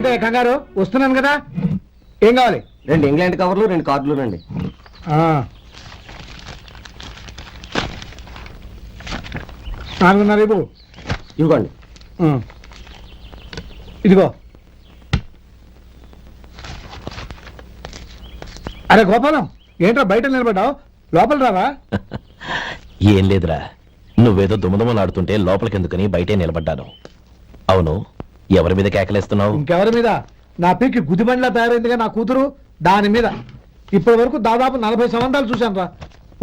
కంగారు వస్తున్నాను కదా. ఏం కావాలి? 2 ఇంగ్లాండ్ కవర్లు 2 కార్డులు రండి. ఇవ్వు. ఇవ్వండి. ఇదిగో. అరే గోపాలం, ఏంట్రా బయట నిలబడ్డావు? లోపల రావా? ఏం లేదురా, నువ్వేదో దుమదుమలాడుతుంటే లోపలికెందుకని బయటే నిలబడ్డాను. అవును, ఎవరి మీద కేకలేస్తున్నావు? ఇంకెవరి మీద? నా పీకి గుదిబండిలా తయారైందిగా నా కూతురు, దాని మీద. ఇప్పటి వరకు దాదాపు 40 సంవత్సరాలు చూశాను రా.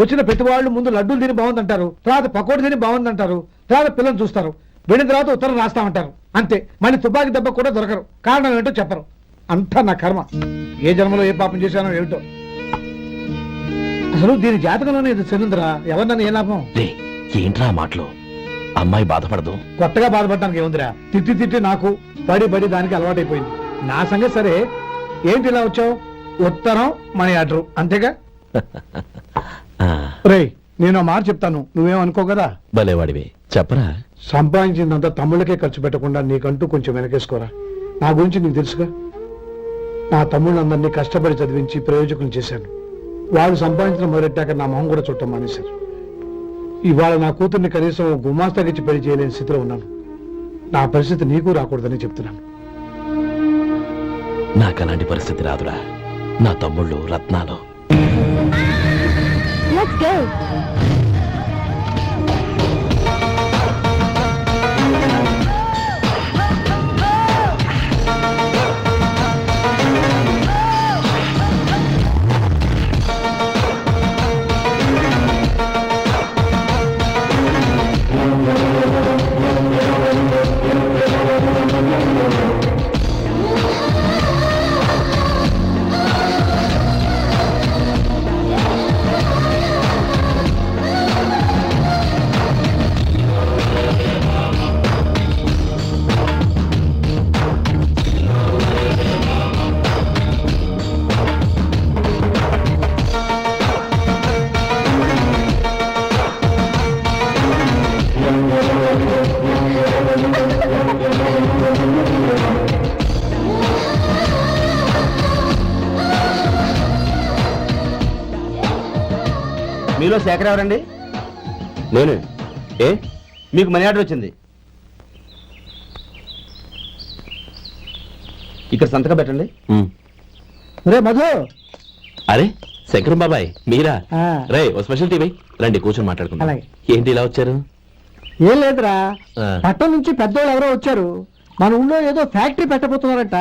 వచ్చిన ప్రతి వాళ్ళు ముందు లడ్డూలు తిని బాగుందంటారు, తర్వాత పకోడీ తిని బాగుందంటారు, తర్వాత పిల్లలు చూస్తారు, వెళ్ళిన తర్వాత ఉత్తరం రాస్తామంటారు, అంతే. మళ్ళీ తుపాకీ దెబ్బ కూడా దొరకరు. కారణం ఏంటో చెప్పరు. అంతా నా కర్మ. ఏ జన్మలో ఏ పాపం చేశానో ఏమిటో. అసలు దీని జాతకంలోనే ఇది చెందుందిరా. ఎవరినన్నా ఏ లాభం? ఏంట్రా మాటలు? అమ్మాయి బాధపడదు. కొత్తగా బాధపడటానికి ఏముందిరా? తిట్టి తిట్టి నాకు పడి పడి దానికి అలవాటైపోయింది. నా సంగతి సరే, ఏంటి ఇలా వచ్చావు? ఉత్తరం మనీ ఆర్డర్, అంతేగా? రేయ్, నేను మాట చెప్తాను, నువ్వేమనుకో కదా. భలేవాడివి, చెప్పరా. సంపాదించిందంతా తమ్ముళ్ళకే ఖర్చు పెట్టకుండా నీకంటూ కొంచెం వెనకేసుకోరా. నా గురించి నీకు తెలుసుగా. నా తమ్ముళ్ళందరినీ కష్టపడి చదివించి ప్రయోజకులు చేశాను. వాళ్ళు సంపాదించడం మొదలెట్టాక నా మొహం కూడా చుట్టం మానేశారు. ఇవాళ నా కూతుర్ని కనీసం గుమాస్తాకిచ్చి పెళ్లి చేయలేని స్థితిలో ఉన్నాను. నా పరిస్థితి నీకు రాకూడదని చెప్తున్నాను. నాకు అలాంటి పరిస్థితి రాదురా. నా తమ్ముళ్ళు రత్నాలు. మీలో శేఖర్ ఎవరండి? నేనే. ఏ, మీకు మనీ ఆర్డర్ వచ్చింది. ఇక్కడ సంతకం పెట్టండి. రే మధు. అరే శంకరం బాబాయ్, మీరా? ఆ. రే, ఓ స్పెషల్ టీవీ రండి, కూర్చొని మాట్లాడుకుందాం. అలాగే. ఏంటి ఇలా వచ్చారు? ఏం లేదురా, ఆ. పట్టణం నుంచి పెద్దోళ్ళు ఎవరో వచ్చారు. మన ఊళ్ళో ఏదో ఫ్యాక్టరీ పెట్టబోతున్నారంట.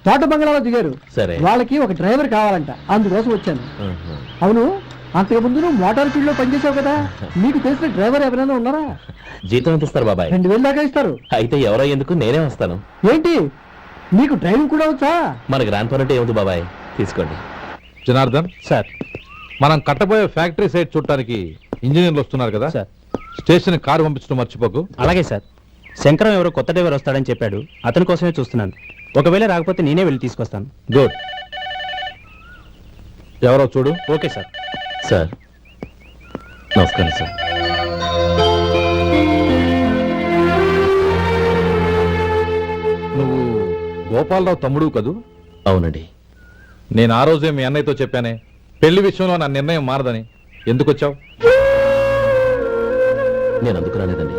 తోట బంగ్లాలో దిగారు. సరే. వాళ్ళకి ఒక డ్రైవర్ కావాలంట, అందుకోసం వచ్చాను. ఆహా. అవును, అంతకు ముందు నువ్వు మోటార్ ఫీల్డ్ లో పనిచేసావు కదా, నీకు తెలిసిన డ్రైవర్ ఎవరైనా ఉన్నారా? జీతం ఎంత ఇస్తారు బాబాయ్? 2000 దాకా ఇస్తారు. అయితే ఎవరో ఎందుకు, నేనే వస్తాను. ఏంటి, నీకు డ్రైవింగ్ కూడా వచ్చా? మన గ్రాండ్ పరంటే ఏముంది బాబాయ్, తీసుకోండి. జనార్దన్ సార్, మనం కట్టబోయే ఫ్యాక్టరీ సైట్ చూడటానికి ఇంజనీర్లు వస్తున్నారు కదా సార్. స్టేషన్ కారు పంపించడం మర్చిపోకు. అలాగే సార్. శంకరం ఎవరో కొత్త డ్రైవర్ వస్తాడని చెప్పాడు, అతని కోసమే చూస్తున్నాను. ఒకవేళ రాకపోతే నేనే వెళ్ళి తీసుకొస్తాను. గుడ్. ఎవరో చూడు. Okay sir. సార్ నమస్కారం సార్. నువ్వు గోపాలరావు తమ్ముడు కదూ? అవునండి. నేను ఆ రోజే మీ అన్నయ్యతో చెప్పానే, పెళ్లి విషయంలో నా నిర్ణయం మారదని. ఎందుకు వచ్చావు? నేను అందుకు రాలేదండి.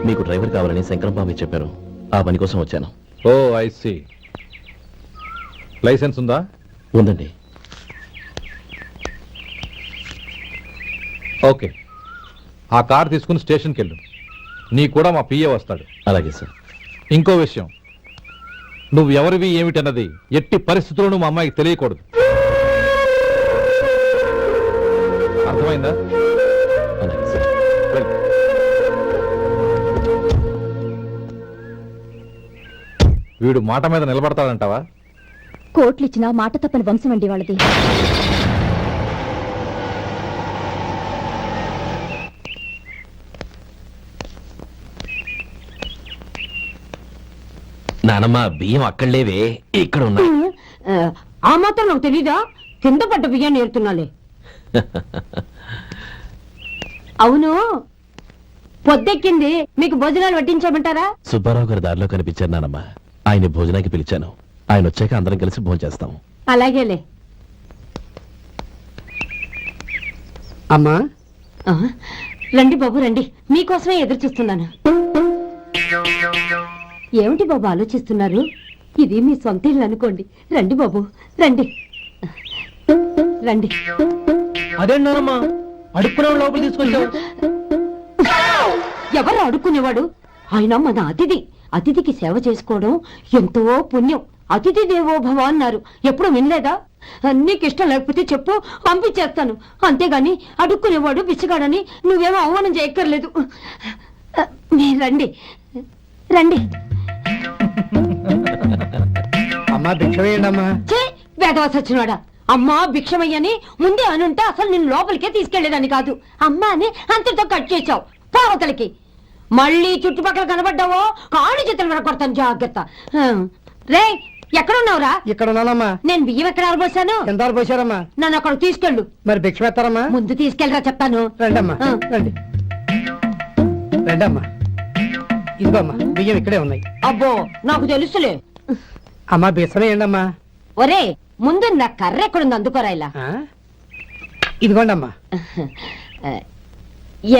మీకు డ్రైవర్ కావాలని శంకరం బాబాయ్ చెప్పారు, ఆ పని కోసం వచ్చాను. ఓ ఐ సీ. లైసెన్స్ ఉందా? ఉందండి. ఓకే, ఆ కార్ తీసుకుని స్టేషన్కి వెళ్ళు. నీ కూడా మా పిఏ వస్తాడు. అలాగే సార్. ఇంకో విషయం, నువ్వు ఎవరివి ఏమిటన్నది ఎట్టి పరిస్థితుల్లోనూ మా అమ్మాయికి తెలియకూడదు. అర్థమైందా? అలాగే సార్. వెళ్ళు. వీడు మాట మీద నిలబడతాడంటావా? కోట్లిచ్చినా మాట తప్పని వంశం అండి వాళ్ళది. నానమ్మ, బియ్యం అక్కడలేవే, ఇక్కడ ఉన్నాయి. ఆ మాత్రం నాకు తెలీదా? కింద పడ్డ బియ్యాన్ని ఏరుతున్నాలే. అవును, పొద్దెక్కింది, మీకు భోజనాలు వడ్డించమంటారా? సుబ్బారావు గారి దారిలో కనిపించారు నానమ్మ, ఆయన భోజనానికి పిలిచాను. ఆయన వచ్చాక అందరం కలిసి భోజనం చేస్తాం. అలాగేలే. అమ్మా ఆ, రండి బాబు రండి, మీకోసమే ఎదురు చూస్తున్నాను. ఏమిటి బాబు ఆలోచిస్తున్నారు? ఇది మీ సొంత ఇల్లు అనుకోండి. రండి బాబు రండి రండి. అదేంటమ్మా అడుక్కునే లోపల తీసుకొచ్చావు? ఎవరు అడుక్కునేవాడు? ఆయన మన అతిథి. అతిథికి సేవ చేసుకోవడం ఎంతో పుణ్యం. అతిథి దేవో భవ అన్నారు, ఎప్పుడు వినలేదా? నీకు ఇష్టం లేకపోతే చెప్పు, పంపించేస్తాను. అంతేగాని అడుక్కునేవాడు బిచ్చగాడని నువ్వేమో అవమానం చేయక్కర్లేదు. మీరు రండి రండి. అమ్మా భిక్ష వేయండి అమ్మా. చే వేదవ సచ్చినోడా, అమ్మా భిక్షమయ్యని ముందే అనుంటే అసలు నిన్ను లోపలికే తీసుకెళ్లేదని కాదు. అమ్మా అని అంతటితో కట్ చేశావు. పావతలకి మళ్ళీ చుట్టుపక్కల కనబడ్డావో కాళ్ళు చేతులు వినకొడతాను, జాగ్రత్త. రే ఎక్కడున్నావురా? ఇక్కడ ఉన్నానమ్మా. నేను బియ్యం ఎక్కడ ఆరబోసాను? ఎంత పోసారమ్మా? నన్ను అక్కడ తీసుకెళ్ళు. మరి భిక్ష పెడతారమ్మా? ముందు తీసుకెళ్ళరా చెప్తాను. రండమ్మా ఆ. రండి రండమ్మా. ఇదిగోమ్మా బియ్యం ఇక్కడే ఉన్నాయి. అబ్బో నాకు తెలుసులే. అమ్మా బిచ్చం వేయండి అమ్మా. ఒరే ముందు నా కర్ర ఎక్కడుంది, అందుకోరా ఇలా. ఇదిగోండి అమ్మా.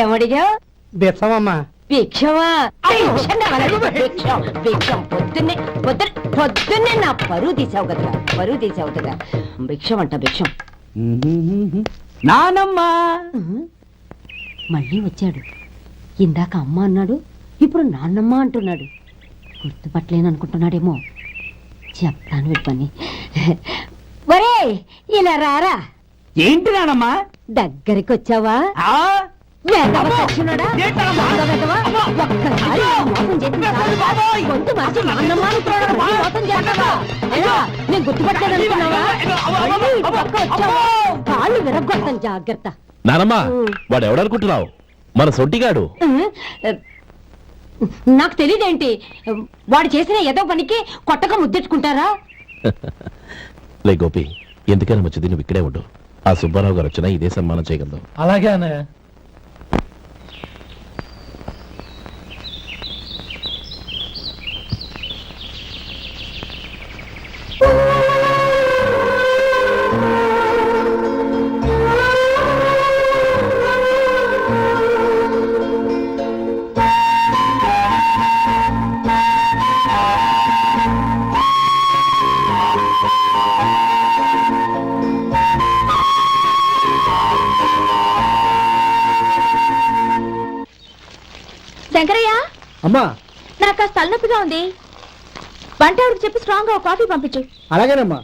ఏమడిగా? బిచ్చం అమ్మా. భిక్షమా? భిక్షం కావాలా? భిక్షం భిక్షం. పొద్దున్నే నా పరువు తీసావు కదరా, పరువు తీసావు కదా. భిక్షం అంట భిక్షం. నానమ్మా. మళ్ళీ వచ్చాడు. ఇందాక అమ్మ అన్నాడు, ఇప్పుడు నాన్నమ్మ అంటున్నాడు. గుర్తుపట్టలేననుకుంటున్నాడేమో. చెప్తాను వీడి పని. ఒరే ఇలా రారా. ఏంటి నానమ్మా? దగ్గరికి వచ్చావా? వెధవ సచ్చినోడా? దొంగ వెధవ. ఒక్కసారి మోసం చేసిన చాలు. గొంతు మార్చి నాన్నమ్మ అనుకున్నాడు, మోసం చేస్తావా? ఎలా? నేను గుర్తుపట్టలేదనుకున్నావా? మళ్ళీ ఇటు పక్క వచ్చావా? కాళ్ళు విరగ్గొడతాను, జాగ్రత్త. నానమ్మా, వాడు ఎవడనుకుంటున్నావు? మన సొంటిగాడు. నాకు తెలియదేంటి? వాడు చేసిన ఏదో పనికి కొట్టగా ముద్దెట్టుకుంటారా? లే గోపి, ఎందుకైనా మంచిది నువ్వు ఇక్కడే ఉండు. ఆ సుబ్బారావు గారు వచ్చినా ఇదే సన్మానం చేయగలదు. అలాగే అన్నయ్య. శంకరయ్య, అమ్మా నాకు కాస్త తలనొప్పిగా ఉంది. వంట ఆవిడకి చెప్పి స్ట్రాంగ్ గా కాఫీ పంపించు. అలాగేనమ్మా.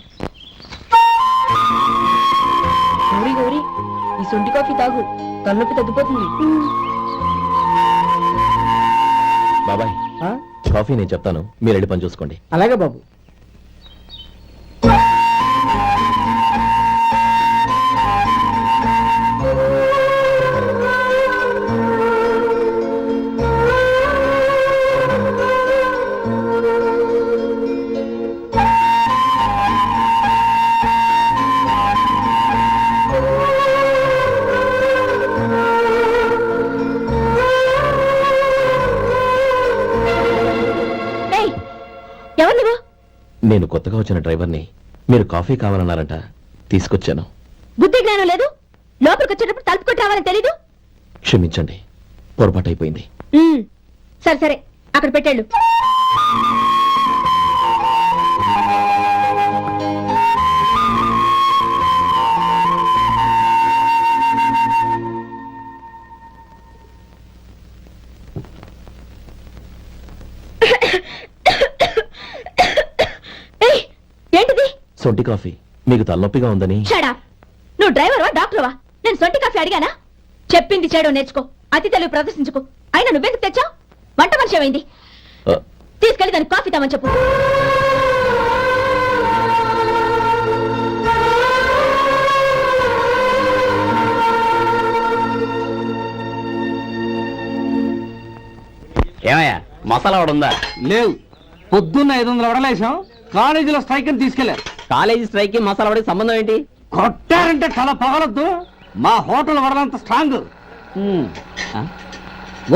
గౌరీ గౌరీ, ఈ సొంటి కాఫీ తాగు, తలనొప్పి తగ్గిపోతుంది. బాబాయ్, ఆ? కాఫీ నేను చెప్తాను, మీరు వెళ్ళి పని చూసుకోండి. అలాగే బాబు. ఎవరు నువ్వు? నేను కొత్తగా వచ్చిన డ్రైవర్ని. మీరు కాఫీ కావాలన్నారంట, తీసుకొచ్చాను. బుద్ధి జ్ఞానం లేదు. లోపలికి వచ్చేటప్పుడు తలుపు కొట్టి రావాలని తెలీదు. క్షమించండి, పొరపాటు అయిపోయింది. సరే సరే, అక్కడ పెట్టేళ్ళు. ఏంటిది? సొంటి కాఫీ. మీకు తలనొప్పిగా ఉందని. షడా, నువ్వు డ్రైవర్వా డాక్టర్వా? నేను సొంటి కాఫీ అడిగానా? చెప్పింది చేయడం నేర్చుకో, అతి తెలివి ప్రదర్శించుకో. అయినా నువ్వెందుకు తెచ్చావు? వంట మనిషి ఏమైంది? తీసుకెళ్ళి దానికి కాఫీ తామని చెప్పు. ఏమయ్యా మసాలా వడ ఉందా? లేవు. పొద్దున్న 500 వడలేసాం, కాలేజీలో స్ట్రైక్ అని తీసుకెళ్లారు. కాలేజీ స్ట్రైక్ కి మసాలా వడకి సంబంధం ఏంటి? కొట్టారంటే తల పగలొద్దు. మా హోటల్ వడలంత స్ట్రాంగ్.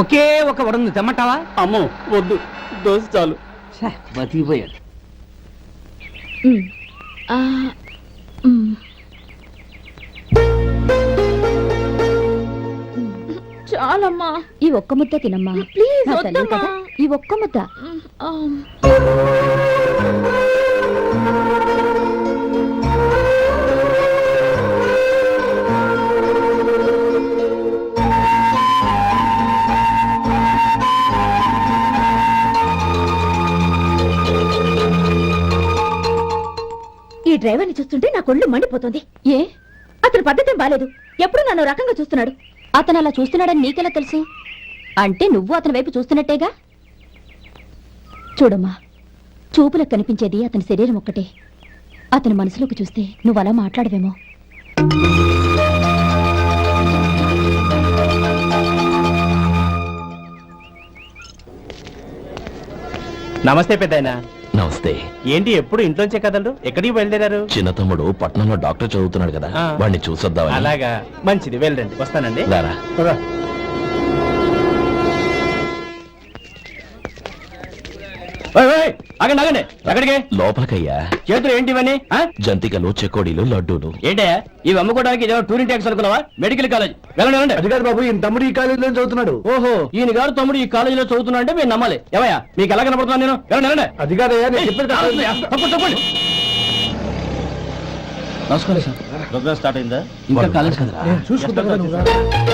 ఒకే ఒక వడ ఉంది, తెమ్మంటావా? అమ్మో వద్దు, దోశ చాలు. బతికిపోయాడు. ఆ, మ్. చాలమ్మా, ఈ ఒక్క ముద్ద తినమ్మా ప్లీజ్ నా తల్లి వద్దమ్మా. కదా, ఈ ఒక్క ముద్ద. ఆ, ఈ డ్రైవర్ని చూస్తుంటే నా కొళ్ళు మండిపోతుంది. ఏ అతని పద్ధతి బాలేదు. ఎప్పుడు నన్ను రకంగా చూస్తున్నాడు. అతను అలా చూస్తున్నాడని నీకెలా తెలుసు? అంటే నువ్వు అతని వైపు చూస్తున్నట్టేగా. చూడమ్మా, చూపులకు కనిపించేది అతని శరీరం ఒక్కటే. అతని మనసులోకి చూస్తే నువ్వు అలా మాట్లాడవేమో. నమస్తే పెద్దాయనా. నమస్తే. ఏంటి ఎప్పుడు ఇంట్లోంచే కదలరు? ఎక్కడికి బయలుదేరారు? చిన్న తమ్ముడు పట్నంలో డాక్టర్ చదువుతున్నాడు కదా, ఆ. వాడిని చూసొద్దామని. అలాగా, మంచిది, వెళ్ళండి. వస్తానండి. రారా. ఆగండి ఆగండి, ఎక్కడికి? లోపలికయ్యా. చేతులు ఏంటి ఇవన్నీ? ఆ? జంతికలు, చెకోడీలు, లడ్డూలు. ఏంటయ్యా ఇవి అమ్ముకోవడానికి ఇదేమో టూరింగ్ ట్యాక్స్ అనుకున్నావా? Medical college. వెళ్ళండి వెళ్ళండి. అది కాదు బాబు, ఈయన తమ్ముడు ఈ కాలేజీలో చదువుతున్నాడు. ఓహో, ఈయన గారు తమ్ముడు ఈ కాలేజీలో చదువుతున్నా అంటే మీరు నమ్మాలి. ఏవయ్యా మీకు ఎలా కనపడుతున్నాను నేను? వెళ్ళండి వెళ్ళండి. అది కాదయ్యా, నేను చెప్పేది కాదు. తప్పండి తప్పండి. నమస్కారం సార్. ప్రోగ్రామ్ స్టార్ట్ అయిందా? ఇంకా కాలేజ్ కదా. నేను చూసుకుంటా కదా నువ్వు రా.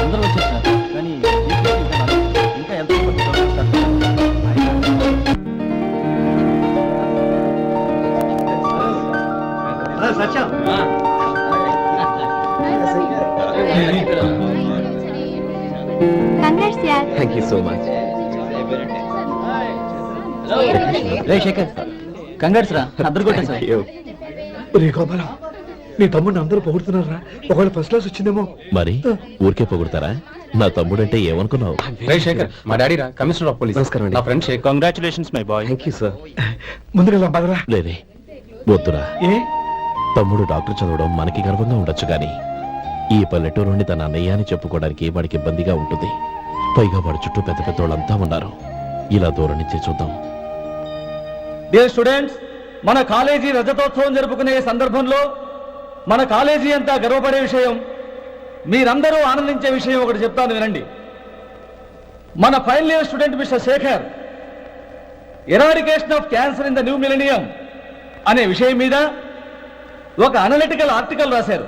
అందరూ వచ్చారు సార్. కానీ ఇంకా ఎంత thank you so much. Shekhar, కంగారు రా, అద్దరు కొట్టా సార్. రే గోపాల, నీ తమ్ముడిని అందరూ పొగుడుతున్నారా? ఒకవేళ ఫస్ట్ క్లాస్ వచ్చిందేమో. మరి ఊరికే పొగుడతారా? నా తమ్ముడంటే ఏమనుకున్నావు? శేఖర్, మా డాడీ రా, కమిషనర్ ఆఫ్ పోలీస్. నమస్కారం అండి. నా friend Shekhar. Congratulations my boy. Thank you sir. ముందుగా పదరా. లేదే, వద్దురా. ఏ తమ్ముడు డాక్టర్ చదవడం మనకి గర్వంగా ఉండొచ్చు కానీ ఈ పల్లెటూరు నుండి తన అన్నయ్య అని చెప్పుకోవడానికి వాడికి ఇబ్బందిగా ఉంటుంది. పైగా వాడి చుట్టూ పెద్ద పెద్ద వాళ్ళంతా ఉన్నారు. ఇలా దూరం నుంచి చూద్దాం. డియర్ స్టూడెంట్స్, మన కాలేజీ రజతోత్సవం జరుపుకునే సందర్భంలో మన కాలేజీ అంతా గర్వపడే విషయం, మీరందరూ ఆనందించే విషయం ఒకటి చెప్తాను వినండి. మన final year student mister Shekhar eradication of cancer in the new millennium అనే విషయం మీద ఒక అనలిటికల్ ఆర్టికల్ రాశారు.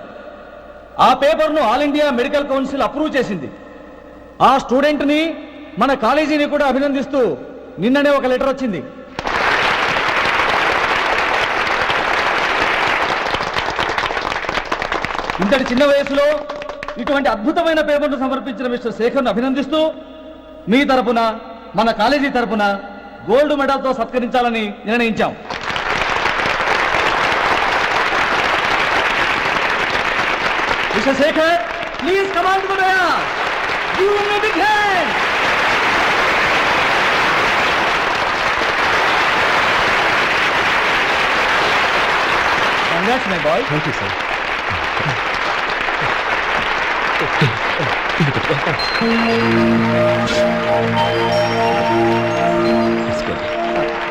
ఆ పేపర్ను all India medical council approve చేసింది. ఆ స్టూడెంట్ని, మన కాలేజీని కూడా అభినందిస్తూ నిన్ననే ఒక లెటర్ వచ్చింది. ఇంతటి చిన్న వయసులో ఇటువంటి అద్భుతమైన పేపర్ను సమర్పించిన మిస్టర్ శేఖర్ను అభినందిస్తూ మీ తరపున, మన కాలేజీ తరపున గోల్డ్ మెడల్తో సత్కరించాలని నిర్ణయించాం. Mister Shekhar, please come on to the dais. Give him a big hand. Congrats my boy. Thank you sir.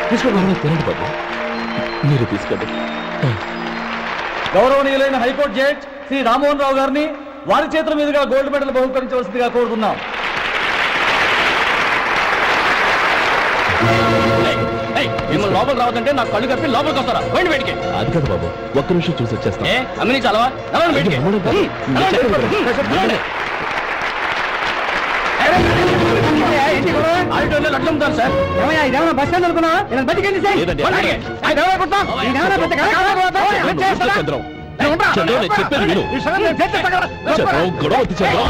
తీసుకోండి, తినండి బాబు. మీరు తీసుకోండి. గౌరవనీయులైన హైకోర్టు జడ్జ్ శ్రీ రామ్మోహన్ రావు గారిని వారి చేతుల మీదుగా గోల్డ్ మెడల్ బహుకరించవలసిందిగా కోరుతున్నాం. మిమ్మల్ని లోపల రావద్దంటే నాకు కళ్ళు కప్పి లోపలికి వస్తారా? పోయింది బయటికి. అది కాదు బాబు, ఒక్క నిమిషం చూసి వచ్చేస్తాం. ఏ అమ్మని చాలవా? నడవండి బయటికి. నడవండి బాబు. నడవండి. ఆడిటోరియంలో లడ్డు అమ్ముతారు సార్. ఇదేమన్నా బస్ స్టాండ్ అనుకున్నా? లేదండి. చంద్రం, చంద్రం, నేను చెప్పేది విను. చంద్రం, గొడవ వద్దు చంద్రం.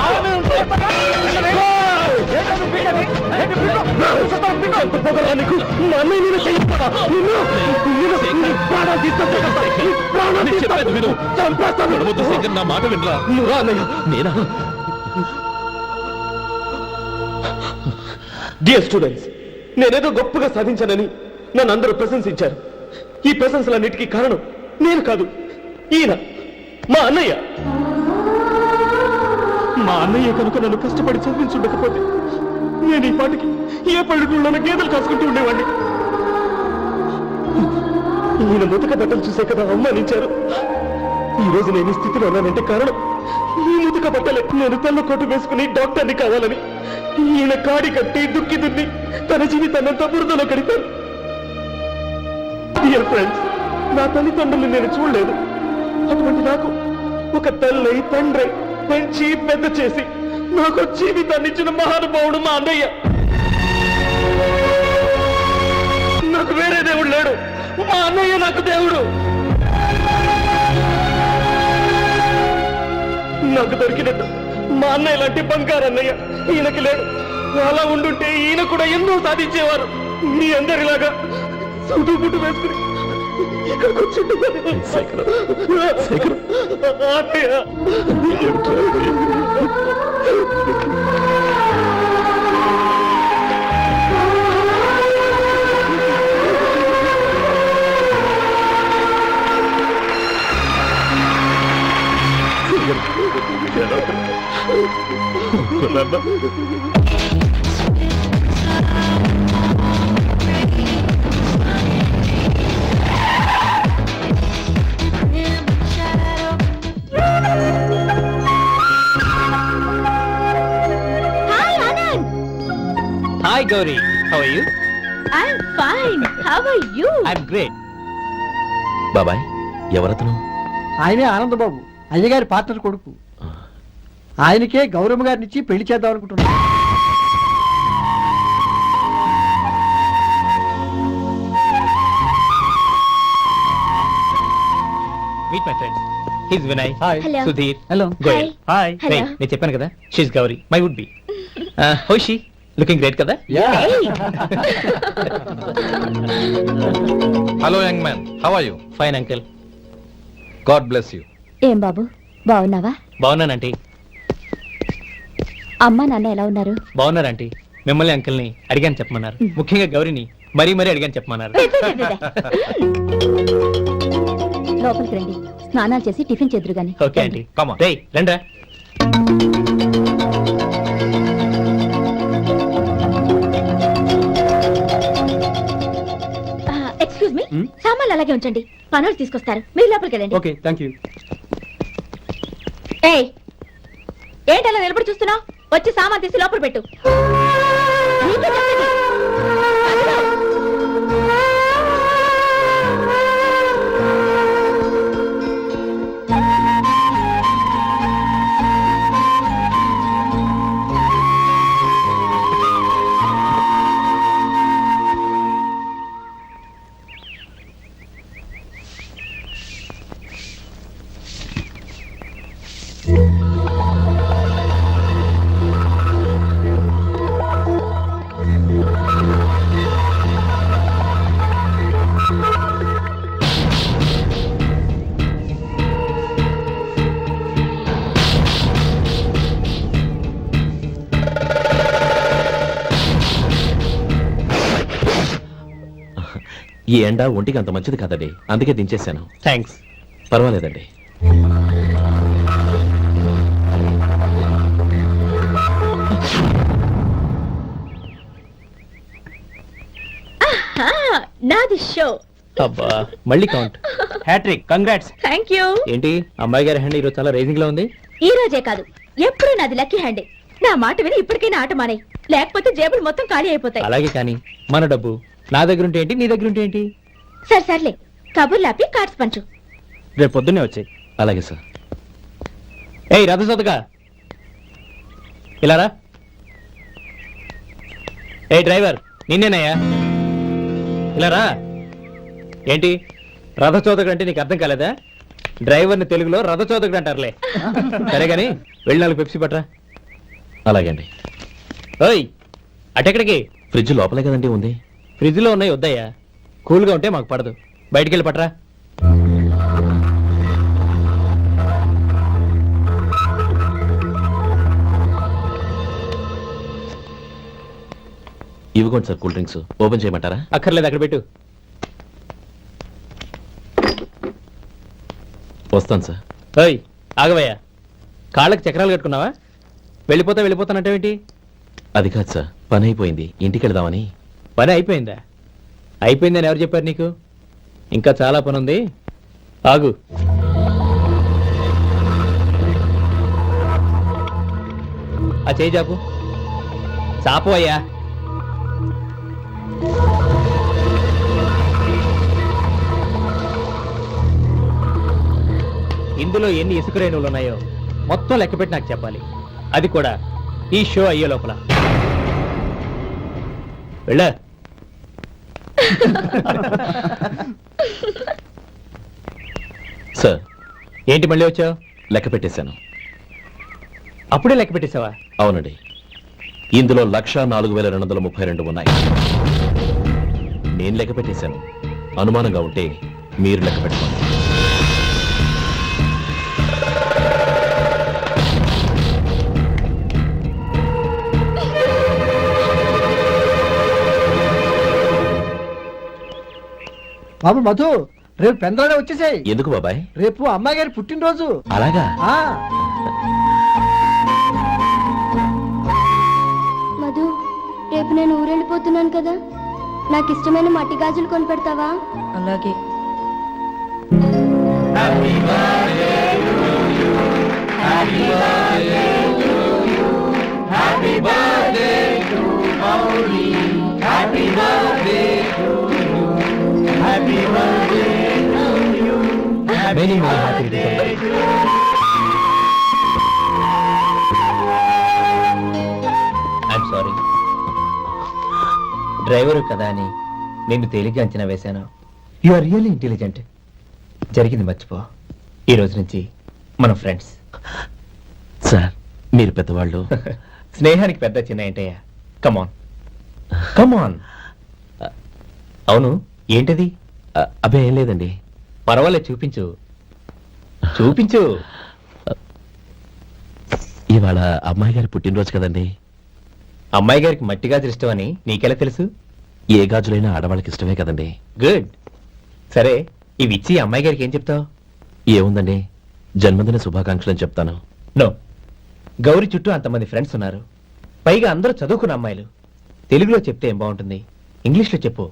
నీకు మా అన్నయ్య మీద చెయ్యొద్దా? నేను చెప్పేది విను. గొడవ వద్దు శేఖర్, నా మాట వినరా? నువ్వు అన్నయ్య. నేనా? డియర్ స్టూడెంట్స్, నేనేదో గొప్పగా సాధించానని నన్ను అందరూ ప్రశంసించారు. ఈ ప్రశంసలన్నిటికీ కారణం నేను కాదు, ఈయన మా అన్నయ్య. మా అన్నయ్య కనుక నన్ను కష్టపడి చదివించుండకపోతే నేను ఈ పాటికి ఏ పల్లెటూళ్ళలో గేదెలు కాసుకుంటూ ఉండేవాడిని. ఈయన ముతక బట్టలు చూసే కదా అవమానించారు. ఈ రోజు నేను ఈ స్థితిలో ఉన్నానంటే కారణం ఈ ముతక బట్టలే. నేను తెల్ల కోటు వేసుకుని డాక్టర్ని కావాలని ఈయన కాడి కట్టి దుక్కి దున్ని తన జీవితాన్నంతా బురదలో గడిపారు. డియర్ ఫ్రెండ్స్, నా తల్లిదండ్రులు నేను చూడలేదు. అటువంటి నాకు ఒక తల్లి తండ్రి పెంచి పెద్ద చేసి నాకు జీవితాన్ని ఇచ్చిన మహానుభావుడు మా అన్నయ్య. నాకు వేరే దేవుడు లేడు, మా అన్నయ్య నాకు దేవుడు. నాకు దొరికినట్టు మా అన్నయ్య లాంటి బంగారు అన్నయ్య ఈయనకి లేడు. అలా ఉండుంటే ఈయన కూడా ఎన్నో సాధించేవారు. మీ అందరిలాగా సుటు పుట్టు వేసుకుని ఇక్కడికి వచ్చి hi Anand. Hi Gauri, how are you? I'm fine. How are you? I'm great. బాబాయ్, ఎవరతను? ఆయనే ఆనందబాబు, అయ్యగారి పార్ట్నర్ కొడుకు. ఆయనకే గౌరమ్మ గారిని ఇచ్చి పెళ్లి చేద్దాం అనుకుంటున్నాను. Meet my friends. He's Vinay, Hello. Sudheer, hello. Goyal. Hi. Hello. నేను చెప్పాను కదా, she's Gauri, my would be. How she? Looking great కదా? Hello young man, how are you? Fine uncle. God bless you. ఏం బాబు, బాగున్నావా? బాగున్నానంటీ. అమ్మా నాన్న ఎలా ఉన్నారు? బాగున్నారంటీ. మిమ్మల్ని అంకుల్ని అడిగాను చెప్పమన్నారు. ముఖ్యంగా గౌరీని మరీ మరీ అడిగాను చెప్పమన్నారు. లోపలికి రండి, స్నానాలు చేసి టిఫిన్ చేద్దరు గాని. Okay aunty. Come on. రేయ్ రండ్రా. ఎక్స్క్యూజ్ మీ, సామాన్లు అలాగే ఉంచండి, పనులు తీసుకొస్తారు. మీరు లోపలికి వెళ్ళండి. Okay, thank you. ఏయ్, ఏంటి అలా నిలబడి చూస్తున్నావు? వచ్చి సామాన్ తీసి లోపల పెట్టు. నీకే చెప్పేది. అదిగో. ఈ ఎండ ఒంటికి అంత మంచిది కాదండి, అందుకే దించేశాను. థ్యాంక్స్. పర్వాలేదండి. నాది షో. అబ్బా, మళ్ళీ count. Hattrick, congrats. Thank you. ఏంటి అమ్మాయి గారి హ్యాండ్ ఈరోజు చాలా రైజింగ్ లో ఉంది? ఈ రోజే కాదు, ఎప్పుడు నాది లక్కీ హ్యాండే. నా మాట విని ఇప్పటికైనా ఆట మానే, లేకపోతే జేబులు మొత్తం ఖాళీ అయిపోతాయి. అలాగే కానీ మన డబ్బు నా దగ్గర ఉంటే ఏంటి, నీ దగ్గర ఉంటే ఏంటి? సరే సర్లే, కబుర్లాపి కార్డ్స్ పంచు. రేపు పొద్దున్నే వచ్చాయి. అలాగే సార్. ఏయ్ రథసోదక, ఇలా రా. ఏ డ్రైవర్, నిన్నేనయ్యా, ఇలా రా. ఏంటి రథచోదకుడు అంటే నీకు అర్థం కాలేదా? డ్రైవర్ని తెలుగులో రథచోదకుడు అంటారులే. సరే గాని వెళ్ళి 4 పెప్సీ పట్రా. అలాగే అండి. ఓయ్, అటెక్కడికి? ఫ్రిడ్జ్ లోపలే కదండి ఉంది. ఫ్రిడ్జ్ లో ఉన్నాయి, వద్దయ్యా. కూల్గా ఉంటే మాకు పడదు. బయటికి వెళ్ళి పట్రా. ఇవ్వకోండి సార్, కూల్ డ్రింక్స్. ఓపెన్ చేయమంటారా? అక్కర్లేదు, అక్కడ పెట్టు. వస్తాను సార్. ఓయ్ ఆగవయ్యా, కాళ్ళకి చక్రాలు కట్టుకున్నావా? వెళ్ళిపోతానంటే అది కాదు సార్, పని అయిపోయింది, ఇంటికి వెళదామని. పని అయిపోయిందా? అయిపోయిందని ఎవరు చెప్పారు నీకు? ఇంకా చాలా పని ఉంది, ఆగు. ఆ చేయి చాపు. చాపు అయ్యా. ఇందులో ఎన్ని ఇసుక రేణువులు ఉన్నాయో మొత్తం లెక్కపెట్టి నాకు చెప్పాలి. అది కూడా ఈ షో అయ్యే లోపల. వెళ్ళ. సార్, ఏంటి మళ్ళీ వచ్చావు? లెక్క పెట్టేశాను. అప్పుడే లెక్క పెట్టేశావా? అవునండి, ఇందులో 1,04,232 ఉన్నాయి. నేను లెక్క పెట్టేశాను. అనుమానంగా ఉంటే మీరు లెక్క పెట్టుకోండి. బాబు మధు, రేపు పెందలాడే వచ్చేసాయి. ఎందుకు బాబాయ్? రేపు అమ్మాయి గారి పుట్టినరోజు. అలాగా? ఆ మధు, రేపు నేను ఊరెళ్ళిపోతున్నాను కదా, నాకు ఇష్టమైన మట్టి గాజులు కొనిపెడతావా? అలాగే. Many happy returns. I'm sorry. Driver కదా అని నిన్ను తేలిగ్గా అంచనా వేశాను. You are really intelligent. జరిగింది మర్చిపో. ఈ రోజు నుంచి మనం ఫ్రెండ్స్. సార్, మీరు పెద్దవాళ్ళు. స్నేహానికి పెద్ద చిన్న ఏంటయ్యా? కమాన్ కమాన్. అవును, ఏంటది? అబ్బే ఏం లేదండి. పర్వాలేదు, చూపించు చూపించు. ఇవాళ అమ్మాయి గారి పుట్టినరోజు కదండి. అమ్మాయి గారికి మట్టి గాజులు ఇష్టం అని నీకెలా తెలుసు? ఏ గాజులైనా ఆడవాళ్ళకి ఇష్టమే కదండి. గుడ్. సరే, ఇవి ఇచ్చి అమ్మాయి గారికి ఏం చెప్తావు? ఏముందండి, జన్మదిన శుభాకాంక్షలు అని చెప్తాను. నో, గౌరీ చుట్టూ అంతమంది ఫ్రెండ్స్ ఉన్నారు, పైగా అందరూ చదువుకున్న అమ్మాయిలు. తెలుగులో చెప్తే ఏం బాగుంటుంది? ఇంగ్లీష్లో చెప్పు.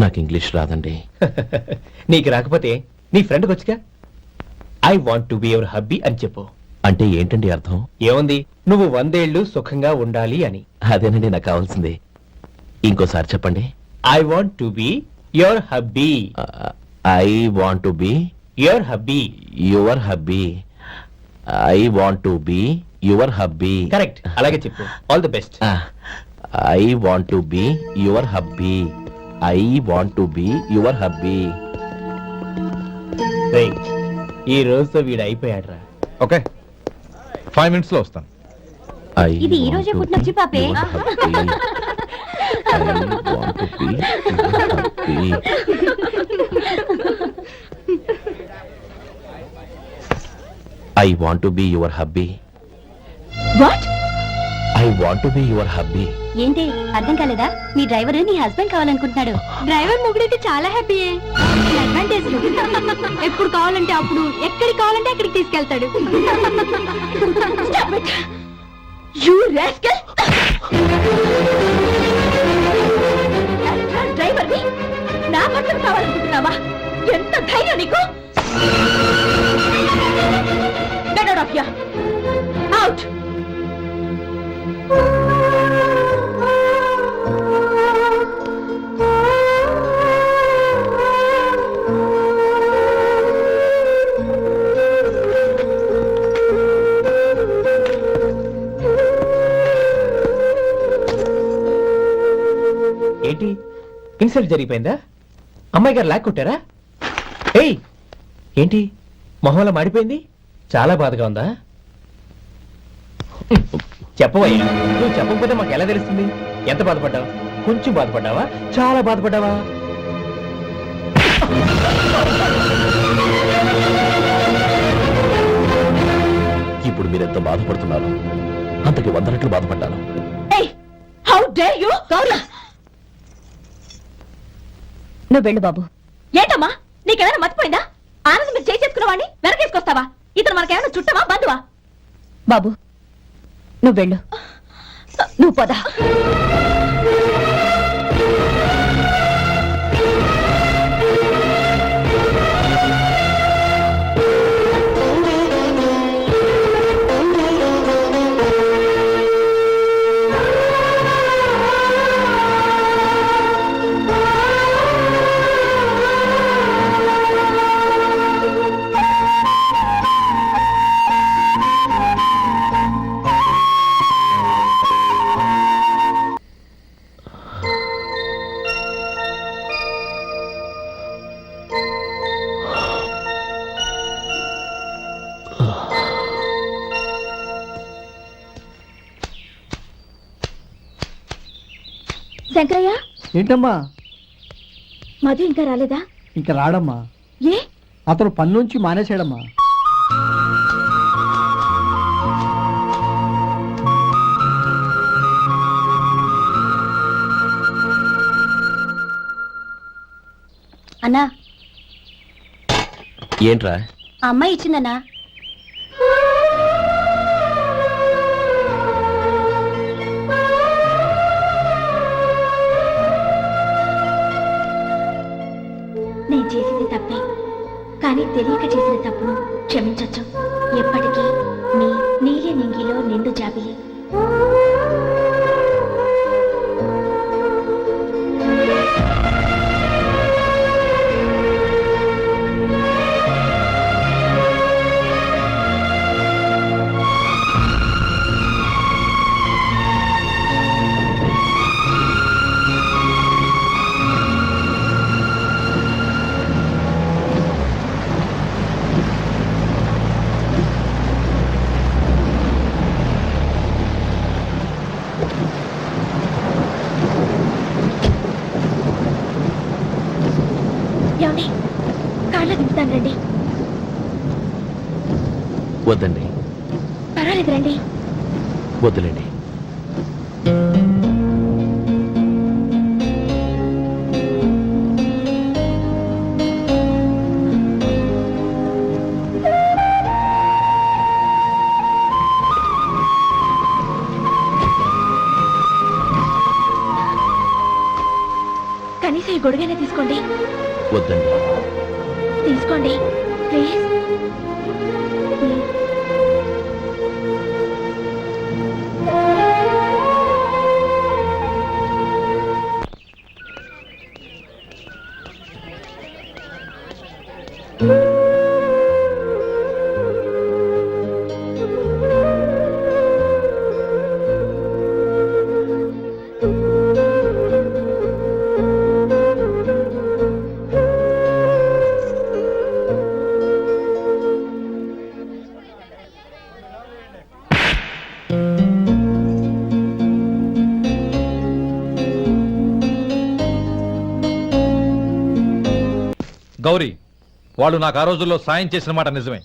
నాకు ఇంగ్లీష్ రాదండి. నీకు రాకపోతే నీ ఫ్రెండ్కి వచ్చిగా I want to be your hubby అని చెప్పు. అంటే ఏంటండి అర్థం? ఏముంది, నువ్వు 100 ఏళ్ళు సుఖంగా ఉండాలి అని. అదేనండి నాకు కావాల్సింది. ఇంకోసారి చెప్పండి. I want to be your hubby. I want to be your hubby. Your hubby. I want to be your hubby. Correct, అలాగే చెప్పు. All the best. I want to be your hubby. I want to be your hubby. ఈ రోజుతో వీడు అయిపోయాడ్రా. Okay, 5 minutes లో వస్తాను. ఇది ఈ రోజే పుట్టినొచ్చి పాపే. I want to be your hubby. What? I want to be your hubby. ఏంటి అర్థం కాలేదా? మీ డ్రైవర్ నీ హస్బెండ్ కావాలనుకుంటున్నాడు. డ్రైవర్ మొగుడైతే చాలా హ్యాపీయే. అడ్వాంటేజ్ ఎప్పుడు కావాలంటే అప్పుడు, ఎక్కడికి కావాలంటే అక్కడికి తీసుకెళ్తాడు. Stop it! You rascal! డ్రైవర్ని నా భర్తను కావాలనుకుంటున్నావా? ఎంత ధైర్యం నీకు? Get out of here! Out! ఏంటి, ఇన్సల్ట్ జరిగిపోయిందా? అమ్మాయి గారు లాక్ కొట్టారా? ఏయ్, ఏంటి మొహంలో మాడిపోయింది? చాలా బాధగా ఉందా? చెప్పవయ్యా, నువ్వు చెప్పకపోతే మాకు ఎలా తెలుస్తుంది? ఎంత బాధపడ్డావు? కొంచెం బాధపడ్డావా? చాలా బాధపడ్డావా? ఇప్పుడు మీరెంత బాధపడుతున్నారు, అంతకి 100 రెట్లు బాధపడ్డాను. Hey! How dare you? Gauri! నువ్వు వెళ్ళు బాబు. ఏంటమ్మా, నీకేమైనా మర్చిపోయిందా? ఆనందం మీరు చేసుకున్నవాడిని వెనకేసుకొస్తావా? ఇతను మనకేమైనా చుట్టమా, బంధువా? బాబు నువ్వు వెళ్ళు. నువ్వు పద. శంకరయ్య, ఏంటమ్మా మధు ఇంకా రాలేదా? ఇంకా రాడమ్మా, ఏ? అతను పని నుంచి మానేసాడమ్మా. అన్నా, ఏంట్రా? ఆ అమ్మాయి ఇచ్చిందన్నా. నేను చేసింది తప్పే, కానీ తెలియక చేసిన తప్పును క్షమించొచ్చు. ఎప్పటికీ మీ నీలి నింగిలో నిండు జాబిలి. ఏమండి, కాళ్ళ దింపుతాను రండి. వద్దండి, పర్వాలేదు రండి. వద్దులేండి. కనీసం ఈ గొడుగైనా తీసుకోండి. వద్దండి. తీసుకోండి ప్లీజ్. గౌరీ, వాళ్ళు నాకు ఆ రోజుల్లో సాయం చేసిన మాట నిజమే.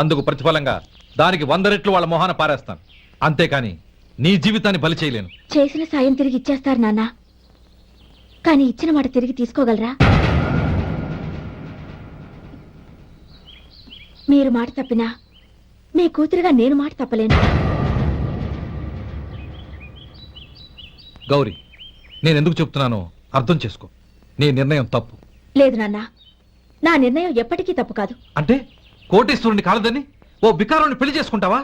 అందుకు ప్రతిఫలంగా దానికి 100 రెట్లు వాళ్ళ మొహాన పారేస్తాను. అంతేకాని నీ జీవితాన్ని బలి చేయలేను. చేసిన సాయం తిరిగి ఇచ్చేస్తారు నాన్న, కానీ ఇచ్చిన మాట తిరిగి తీసుకోగలరా? మీరు మాట తప్పినా మీ కూతురుగా నేను మాట తప్పలేను. గౌరీ, నేను ఎందుకు చెప్తున్నానో అర్థం చేసుకో. నీ నిర్ణయం తప్పు. లేదు నాన్న, నా నిర్ణయం ఎప్పటికీ తప్పు కాదు. అంటే కోటేశ్వరుని కాలదని ఓ బికారుని పెళ్లి చేసుకుంటావా?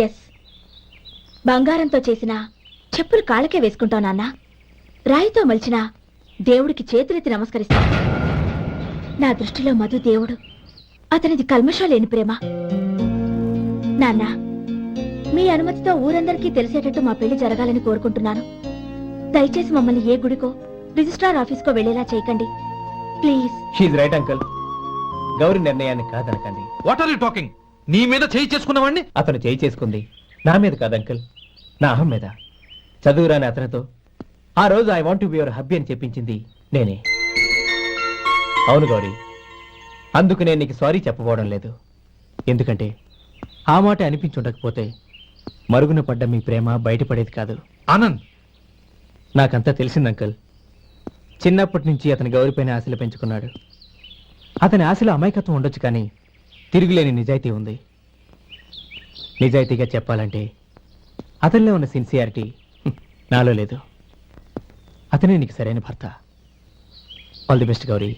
ఎస్, బంగారంతో చేసిన చెప్పులు కాళ్ళకే వేసుకుంటావు నాన్న. రాయితో మలిచిన దేవుడికి చేతులెత్తి నమస్కరిస్తా. నా దృష్టిలో మధు దేవుడు, అతనిది కల్మషం లేని ప్రేమ. నాన్న, మీ అనుమతితో ఊరందరికీ తెలిసేటట్టు మా పెళ్లి జరగాలని కోరుకుంటున్నాను. దయచేసి మమ్మల్ని ఏ గుడికో రిజిస్ట్రార్ ఆఫీస్కో వెళ్లేలా చేయకండి please. She's right uncle. Gauri నిర్ణయాన్ని కాదనకండి. What are you talking? నీ మీద చేయి చేసుకున్నవాడిని అతను చేయి చేసుకుంది నా మీద కాదు అంకుల్, నా అహం మీద. చదువురాని అతనితో ఆ రోజు I want to be your hubby అని చెప్పించింది నేనే. అవును గౌరీ, అందుకు నేను నీకు సారీ చెప్పబోవడం లేదు. ఎందుకంటే ఆ మాట అనిపించుండకపోతే మరుగున పడ్డ మీ ప్రేమ బయటపడేది కాదు. ఆనంద్, నాకంతా తెలిసింది అంకుల్. చిన్నప్పటి నుంచి అతని గౌరిపైన ఆశలు పెంచుకున్నాడు. అతని ఆశలో అమాయకత్వం ఉండొచ్చు, కానీ తిరుగులేని నిజాయితీ ఉంది. నిజాయితీగా చెప్పాలంటే అతనిలో ఉన్న సిన్సియారిటీ నాలో లేదు. అతనే నీకు సరైన భర్త. All the best Gauri.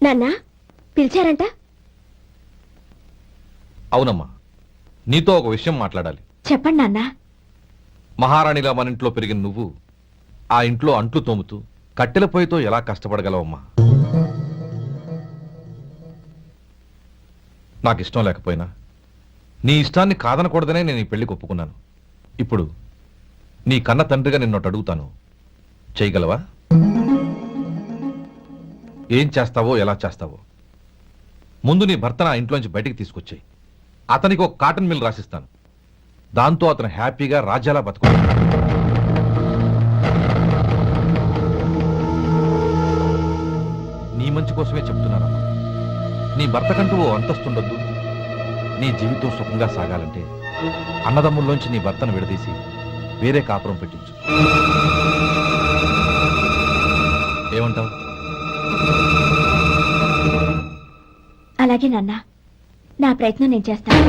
నాన్న, పిలిచారంట? అవునమ్మా, నీతో ఒక విషయం మాట్లాడాలి. చెప్పండి నాన్న. మహారాణిగా మన ఇంట్లో పెరిగిన నువ్వు ఆ ఇంట్లో అంట్లు తోముతూ కట్టెల పొయ్యితో ఎలా కష్టపడగలవమ్మా? నాకు ఇష్టం లేకపోయినా నీ ఇష్టాన్ని కాదనకూడదనే నేను ఈ పెళ్లికి ఒప్పుకున్నాను. ఇప్పుడు నీ కన్న తండ్రిగా నిన్నొకటి అడుగుతాను, చేయగలవా? ఏం చేస్తావో ఎలా చేస్తావో ముందు నీ భర్తను ఆ ఇంట్లోంచి బయటికి తీసుకొచ్చాయి. అతనికి ఒక కాటన్ మిల్ రాసిస్తాను. దాంతో అతను హ్యాపీగా రాజ్యాలా బతుకుతాడు. నీ మంచి కోసమే చెప్తున్నానమ్మా. నీ భర్తకంటూ ఓ అంతస్తుండొద్దు. నీ జీవితం సుఖంగా సాగాలంటే అన్నదమ్ముల్లోంచి నీ భర్తను విడదీసి వేరే కాపురం పెట్టించు. ఏమంటావు? అలాగే నాన్న, నా ప్రయత్నం నేను చేస్తాను.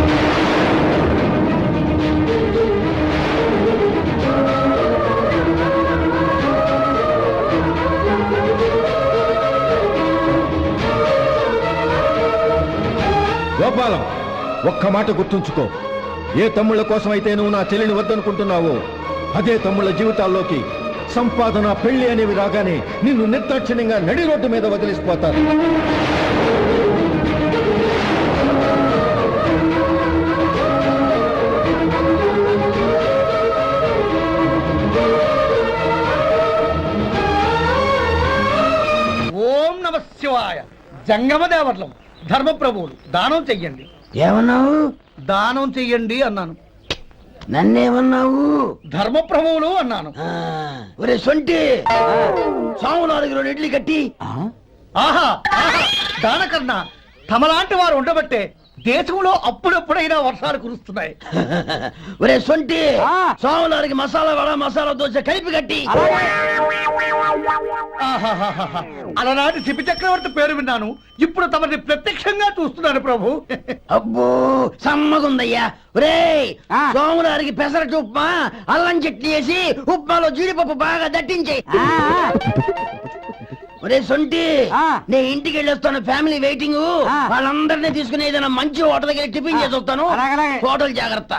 గోపాలం, ఒక్క మాట గుర్తుంచుకో. ఏ తమ్ముళ్ళ కోసం అయితే నువ్వు నా చెల్లిని వద్దనుకుంటున్నావో అదే తమ్ముళ్ళ జీవితాల్లోకి సంపాదన, పెళ్లి అనేవి రాగానే నిన్ను నిర్దాక్షిణ్యంగా నడి రోడ్డు మీద వదిలిసిపోతారు. ఓం నమ శివాయ. జంగమ దేవర్లం, ధర్మప్రభువులు, దానం చెయ్యండి. ఏమన్నావు? దానం చెయ్యండి అన్నాను. నన్నేమన్నావు? ధర్మప్రభువులు అన్నాను. ఒరే సొంటి, సాములారికి 2 ఇడ్లీ కట్టి. ఆహా, దానకన్నా తమలాంటి వారు ఉండబట్టే దేశంలో అప్పుడెప్పుడైనా వర్షాలు కురుస్తున్నాయి. ఒరే సొంటి, సాములారికి మసాలా వడ, మసాలా దోశ కలిపి కట్టి. ఆహాహాహా. అలనాటి శిపి చక్రవర్తి పేరు విన్నాను, ఇప్పుడు తమని ప్రత్యక్షంగా చూస్తున్నాను ప్రభు. అబ్బో సమ్మగుందయ్యా. ఒరే సోములారికి పెసరట్టు ఉప్మా, అల్లం చట్నీ వేసి ఉప్మాలో జీడిపప్పు బాగా దట్టించే. ఒరే సొంటి, నే ఇంటికి వెళ్ళొస్తాను, ఫ్యామిలీ వెయిటింగ్. వాళ్ళందరినీ తీసుకుని ఏదైనా మంచి హోటల్ దగ్గర టిఫిన్ చేసి వస్తాను. హోటల్ జాగ్రత్త.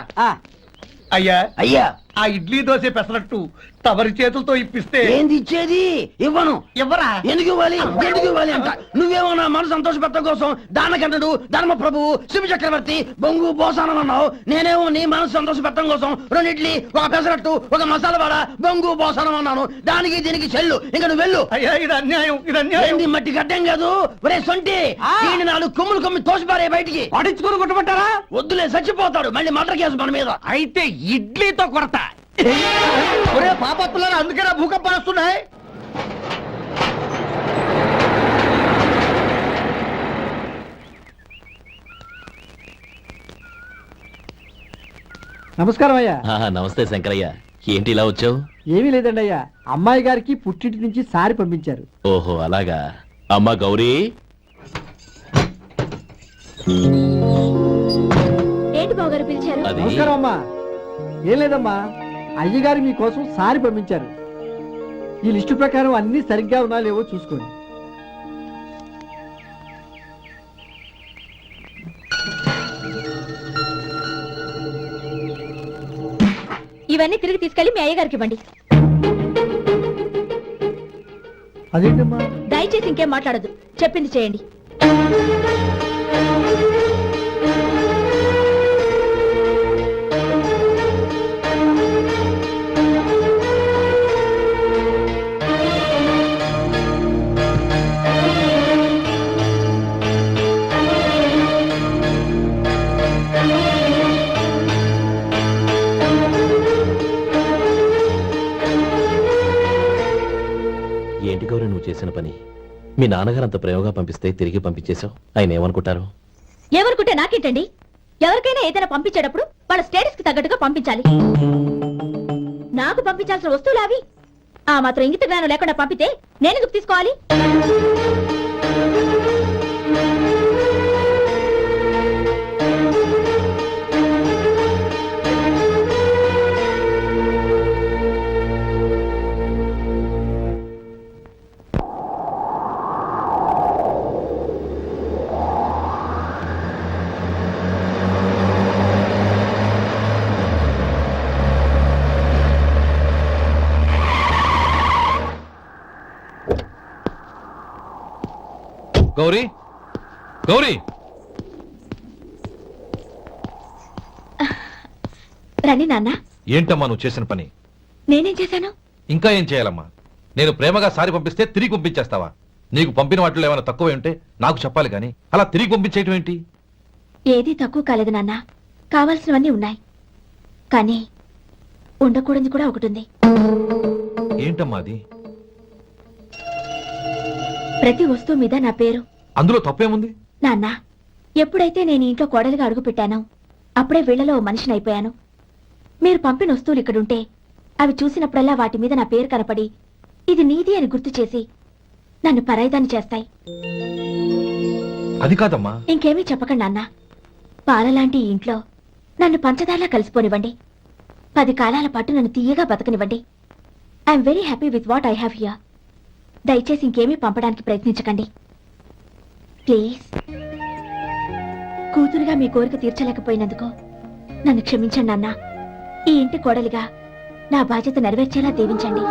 అయ్యా అయ్యా, ఆ ఇడ్లీ దోశ పెసరట్టు తమరి చేతులతో ఇప్పిస్తే. ఏంది ఇచ్చేది? ఇవ్వను. ఎవరా? ఎందుకు ఇవ్వాలి? ఎందుకు ఇవ్వాలి అంట. నువ్వేమో నా మనసు సంతోషపెట్టడం కోసం దానకంటుడు, ధర్మ ప్రభువు, శివ చక్రవర్తి, బొంగు బోసానం అన్నావు. నేనేమో నీ మనసు సంతోషపెట్టడం కోసం 2 ఇడ్లీ, ఒక పెసరట్టు, ఒక మసాలా వడ, బొంగు బోసానం అన్నాను. దానికి దీనికి చెల్లు. ఇంకా నువ్వు వెళ్ళు. అయ్యా ఇది అన్యాయం, ఇది అన్యాయం. ఏంది మట్టి గడ్డం కాదు. ఒరే సొంటి, దీన్ని 4 కొమ్ములు కొమ్మి తోసిపారే బయటికి. పడించుకుని కొట్టమంటారా? వద్దులే, చచ్చిపోతాడు. మళ్ళీ మర్డర్ కేసు మన మీద. అయితే ఇడ్లీతో కొడతా. ఒరే పాపత్తులారా, అందుకేనా భూకంపాలు వస్తున్నాయి? నమస్కారం అయ్యా. నమస్తే శంకరయ్య, ఏంటి ఇలా వచ్చావు? ఏమీ లేదండి అయ్యా, అమ్మాయి గారికి పుట్టింటి నుంచి సారి పంపించారు. ఓహో అలాగా. అమ్మా గౌరీ. ఏంటి బావగారు పిలిచారు? అది నమస్కారం అమ్మా. ఏం లేదమ్మా, అయ్యగారు మీకోసం సారి పంపించారు. ఈ లిస్టు ప్రకారం అన్ని సరిగ్గా ఉన్నా లేవో చూసుకోండి. ఇవన్నీ తిరిగి తీసుకెళ్లి మీ అయ్యగారికి ఇవ్వండి. అదేంటమ్మా? దయచేసి ఇంకేం మాట్లాడదు, చెప్పింది చేయండి. ఏంటి గౌరీ నువ్వు చేసిన పని? మీ నాన్నగారు అంత ప్రేమగా పంపిస్తే తిరిగి పంపించేశావు. ఆయన ఏమనుకుంటారు? ఎవరుకుంటే నాకేంటండి? ఎవరికైనా ఏదైనా పంపించేటప్పుడు వాళ్ళ స్టేటస్ కి తగ్గట్టుగా పంపించాలి. నాకు పంపించాల్సిన వస్తువులు అవి. ఆ మాత్రం ఇంగిత జ్ఞానం లేకుండా పంపితే నేనెందుకు తీసుకోవాలి? గౌరీ గౌరీ రండి నాన్న. ఏంటమ్మా నువ్వు చేసిన పని? నేనేం చేశాను? ఇంకా ఏం చేయాలమ్మా? నేను ప్రేమగా సారి పంపిస్తే తిరిగి పంపించేస్తావా? నీకు పంపిన వాటిలో ఏమైనా తక్కువ ఉంటే నాకు చెప్పాలి కానీ అలా తిరిగి పంపించేయటం ఏంటి? ఏదీ తక్కువ కాలేదు నాన్న. కావాల్సినవన్నీ ఉన్నాయి, కానీ ఉండకూడదు కూడా ఒకటి ఉంది. ఏంటమ్మా అది? ప్రతి వస్తువు మీద నా పేరు. అందులో తప్పేముంది? నాన్న, ఎప్పుడైతే నేను ఈ ఇంట్లో కోడలిగా అడుగు పెట్టానో అప్పుడే వీళ్లలో ఓ మనిషిని అయిపోయాను. మీరు పంపిన వస్తువులు ఇక్కడుంటే అవి చూసినప్పుడల్లా వాటి మీద నా పేరు కనపడి ఇది నీది అని గుర్తు చేసి నన్ను పరాయిదాన్ని చేస్తాయి. అది కాదమ్మా. ఇంకేమీ చెప్పకండి నాన్న. పాలలాంటి ఈ ఇంట్లో నన్ను పంచదారలా కలిసిపోనివ్వండి. 10 కాలాల పాటు నన్ను తీయగా బతకనివ్వండి. I'm very happy with what I have here. దయచేసి ఇంకేమీ పంపడానికి ప్రయత్నించకండి ప్లీజ్. కూతురుగా మీ కోరిక తీర్చలేకపోయినందుకు నన్ను క్షమించండి నాన్న. ఈ ఇంటి కోడలిగా నా బాధ్యత నెరవేర్చేలా దీవించండి.